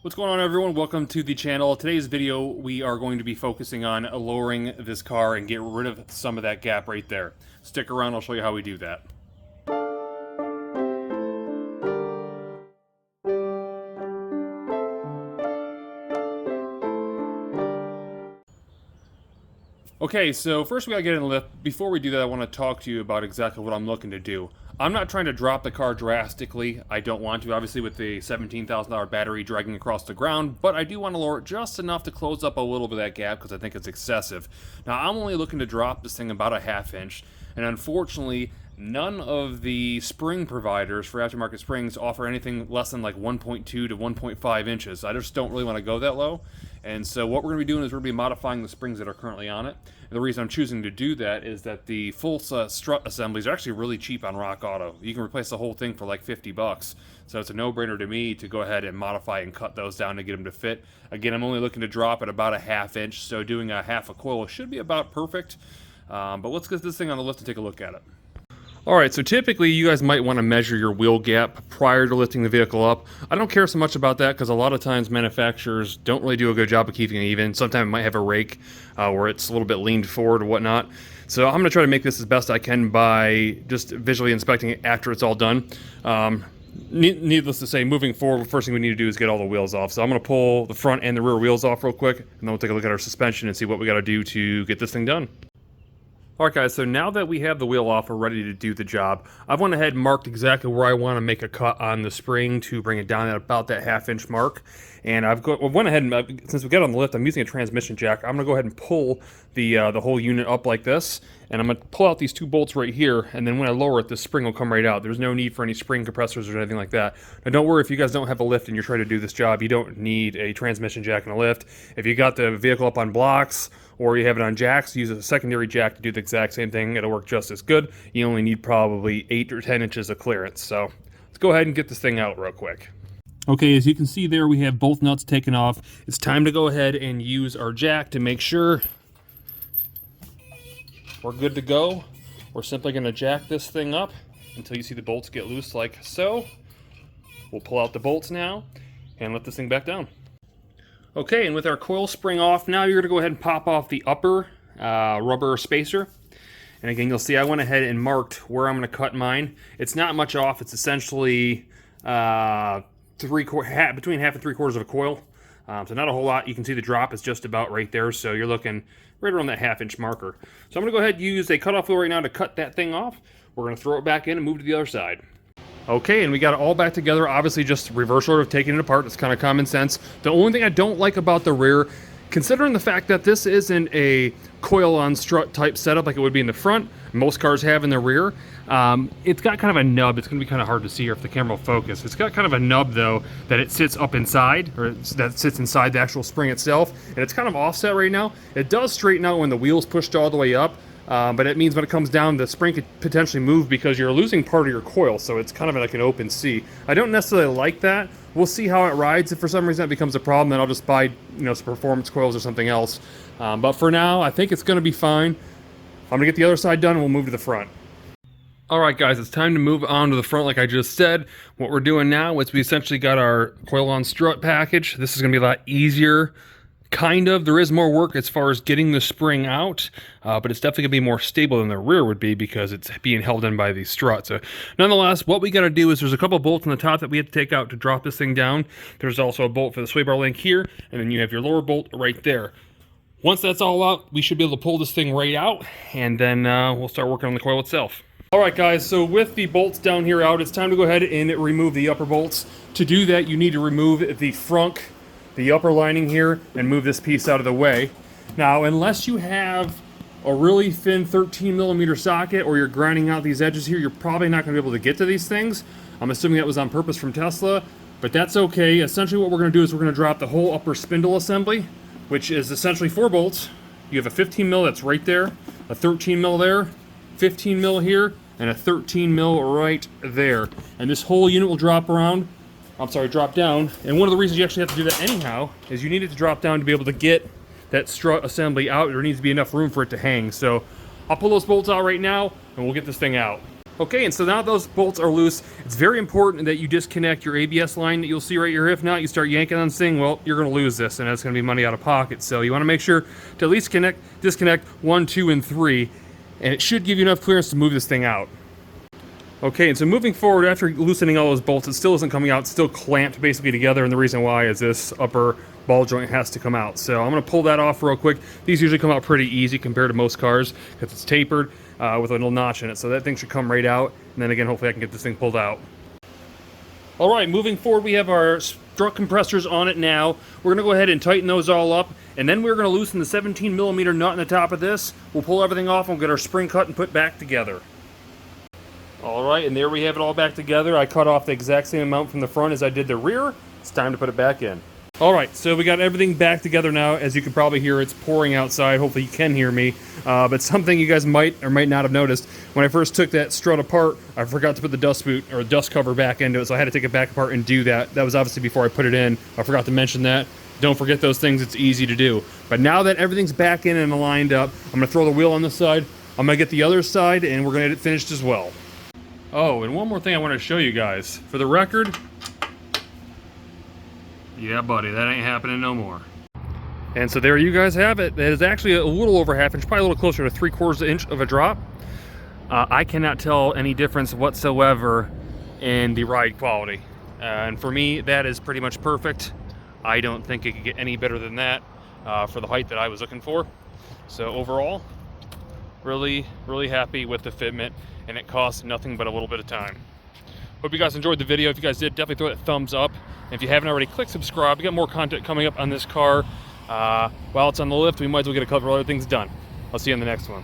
What's going on, everyone? Welcome to the channel. Today's video we are going to be focusing on lowering this car and get rid of some of that gap right there. Stick around, I'll show you how we do that. Okay, so first we gotta get in the lift. Before we do that, I want to talk to you about exactly what I'm looking to do. I'm not trying to drop the car drastically. I don't want to, obviously, with the $17,000 battery dragging across the ground, but I do want to lower it just enough to close up a little bit of that gap because I think it's excessive. Now, I'm only looking to drop this thing about a ½ inch, and unfortunately, none of the spring providers for aftermarket springs offer anything less than like 1.2 to 1.5 inches. I just don't really want to go that low. And so what we're going to be doing is we're going to be modifying the springs that are currently on it. And the reason I'm choosing to do that is that the full strut assemblies are actually really cheap on Rock Auto. You can replace the whole thing for like 50 bucks. So it's a no-brainer to me to go ahead and modify and cut those down to get them to fit. Again, I'm only looking to drop at about a ½ inch, so doing a half a coil should be about perfect. But let's get this thing on the lift and take a look at it. Alright, so typically you guys might want to measure your wheel gap prior to lifting the vehicle up. I don't care so much about that because a lot of times manufacturers don't really do a good job of keeping it even. Sometimes it might have a rake where it's a little bit leaned forward or whatnot. So I'm going to try to make this as best I can by just visually inspecting it after it's all done. Needless to say, moving forward, the first thing we need to do is get all the wheels off. So I'm going to pull the front and the rear wheels off real quick, and then we'll take a look at our suspension and see what we got to do to get this thing done. Alright guys, so now that we have the wheel off, we're ready to do the job. I've went ahead and marked exactly where I want to make a cut on the spring to bring it down at about that ½ inch mark. And I've went ahead and, since we got on the lift, I'm using a transmission jack. I'm going to go ahead and pull the whole unit up like this. And I'm going to pull out these two bolts right here, and then when I lower it, the spring will come right out. There's no need for any spring compressors or anything like that. Now don't worry if you guys don't have a lift and you're trying to do this job, you don't need a transmission jack and a lift. If you got the vehicle up on blocks, or you have it on jacks, use a secondary jack to do the exact same thing. It'll work just as good. You only need probably 8 or 10 inches of clearance. So let's go ahead and get this thing out real quick. Okay, as you can see there, we have both nuts taken off. It's time to go ahead and use our jack to make sure we're good to go. We're simply going to jack this thing up until you see the bolts get loose like so. We'll pull out the bolts now and let this thing back down. Okay, and with our coil spring off, now you're going to go ahead and pop off the upper rubber spacer. And again, you'll see I went ahead and marked where I'm going to cut mine. It's not much off. It's essentially between ½ and ¾ of a coil. So not a whole lot. You can see the drop is just about right there. So you're looking right around that ½ inch marker. So I'm going to go ahead and use a cutoff wheel right now to cut that thing off. We're going to throw it back in and move to the other side. Okay, and we got it all back together. Obviously, just reverse order of taking it apart. It's kind of common sense. The only thing I don't like about the rear, considering the fact that this isn't a coil on strut type setup like it would be in the front, most cars have in the rear, it's got kind of a nub. It's going to be kind of hard to see here if the camera will focus. It's got kind of a nub, though, that it sits up inside, or that sits inside the actual spring itself, and it's kind of offset right now. It does straighten out when the wheel's pushed all the way up. But it means when it comes down, the spring could potentially move because you're losing part of your coil, so it's kind of like an open C. I don't necessarily like that. We'll see how it rides. If for some reason that becomes a problem, then I'll just buy, some performance coils or something else. But for now, I think it's going to be fine. I'm going to get the other side done and we'll move to the front. Alright guys, it's time to move on to the front like I just said. What we're doing now is we essentially got our coil on strut package. This is going to be a lot easier. Kind of. There is more work as far as getting the spring out, but it's definitely going to be more stable than the rear would be because it's being held in by the strut. So nonetheless, what we got to do is there's a couple bolts on the top that we have to take out to drop this thing down. There's also a bolt for the sway bar link here, and then you have your lower bolt right there. Once that's all out, we should be able to pull this thing right out, and then we'll start working on the coil itself. Alright guys, so with the bolts down here out, it's time to go ahead and remove the upper bolts. To do that, you need to remove the frunk, the upper lining here, and move this piece out of the way. Now, unless you have a really thin 13mm socket or you're grinding out these edges here, you're probably not going to be able to get to these things. I'm assuming that was on purpose from Tesla, but that's okay. Essentially what we're going to do is we're going to drop the whole upper spindle assembly, which is essentially 4 bolts. You have a 15mm that's right there, a 13mm there, 15mm here, and a 13mm right there. And this whole unit will drop down. And one of the reasons you actually have to do that anyhow is you need it to drop down to be able to get that strut assembly out. There needs to be enough room for it to hang. So I'll pull those bolts out right now and we'll get this thing out. Okay, and so now those bolts are loose. It's very important that you disconnect your ABS line that you'll see right here. If not, you start yanking on this thing, well, you're going to lose this, and that's going to be money out of pocket. So you want to make sure to at least disconnect 1, 2, and 3, and it should give you enough clearance to move this thing out. Okay, and so moving forward, after loosening all those bolts, it still isn't coming out. It's still clamped basically together, and the reason why is this upper ball joint has to come out. So I'm going to pull that off real quick. These usually come out pretty easy compared to most cars because it's tapered with a little notch in it. So that thing should come right out, and then again, hopefully I can get this thing pulled out. All right, moving forward, we have our strut compressors on it now. We're going to go ahead and tighten those all up, and then we're going to loosen the 17mm nut in the top of this. We'll pull everything off, and we'll get our spring cut and put back together. All right, and there we have it all back together. I cut off the exact same amount from the front as I did the rear. It's time to put it back in. All right, so we got everything back together now. As you can probably hear, it's pouring outside. Hopefully you can hear me. But something you guys might or might not have noticed, when I first took that strut apart, I forgot to put the dust boot or dust cover back into it, so I had to take it back apart and do that. That was obviously before I put it in. I forgot to mention that. Don't forget those things. It's easy to do. But now that everything's back in and aligned up, I'm going to throw the wheel on this side. I'm going to get the other side, and we're going to get it finished as well. Oh, and one more thing I want to show you guys. For the record, yeah, buddy, that ain't happening no more. And so there you guys have it. That is actually a little over ½ inch, probably a little closer to 3/4 inch of a drop. I cannot tell any difference whatsoever in the ride quality. And for me, that is pretty much perfect. I don't think it could get any better than that for the height that I was looking for. So overall, really, really happy with the fitment, and it costs nothing but a little bit of time. Hope you guys enjoyed the video. If you guys did, definitely throw that thumbs up. And if you haven't already, click subscribe. We got more content coming up on this car. While it's on the lift, we might as well get a couple other things done. I'll see you in the next one.